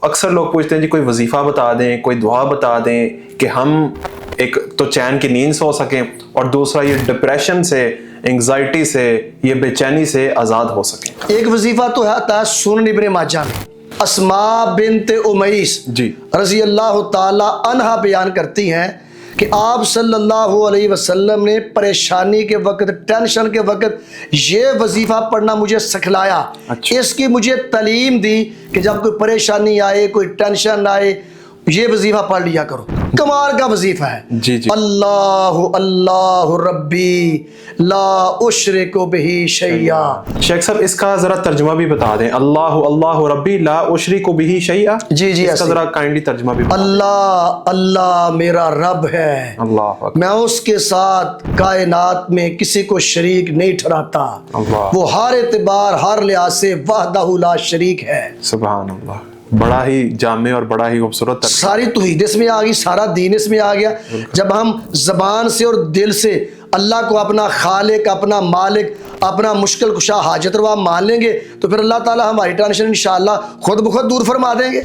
اکثر لوگ پوچھتے ہیں جی کوئی وظیفہ بتا دیں، کوئی دعا بتا دیں کہ ہم ایک تو چین کی نیند سو سکیں، اور دوسرا یہ ڈپریشن سے، انگزائٹی سے، یہ بے چینی سے آزاد ہو سکیں۔ ایک وظیفہ تو ہے سنن ابن ماجہ میں، اسماء بنت امیس جی رضی اللہ تعالی عنہا بیان کرتی ہیں کہ آپ صلی اللہ علیہ وسلم نے پریشانی کے وقت، ٹینشن کے وقت یہ وظیفہ پڑھنا مجھے سکھلایا۔ اچھا۔ اس کی مجھے تعلیم دی کہ جب کوئی پریشانی آئے، کوئی ٹینشن آئے، یہ وظیفہ پڑھ لیا کرو۔ کمال کا وظیفہ ہے۔ جی جی۔ اللہ اللہ ربی لا اشرک بہ شیئا۔ شیخ صاحب اس کا ذرا ترجمہ بھی بتا دیں، اللہ اللہ ربی لا اشرک بہ شیئا۔ جی جی، اس کا ذرا کائنڈلی ترجمہ بھی بتا دیں۔ اللہ اللہ میرا رب ہے، اللہ اکبر۔ میں اس کے ساتھ کائنات میں کسی کو شریک نہیں ٹھہراتا، اللہ۔ وہ ہر اعتبار ہر لحاظ سے وحدہ لا شریک ہے۔ سبحان اللہ، بڑا ہی جامع اور بڑا ہی خوبصورت ترجمہ۔ ساری توحید اس میں آ گئی، سارا دین اس میں آ گیا۔ جب ہم زبان سے اور دل سے اللہ کو اپنا خالق، اپنا مالک، اپنا مشکل کشا حاجت روا مان لیں گے تو پھر اللہ تعالی ہماری ٹینشن انشاءاللہ خود بخود دور فرما دیں گے۔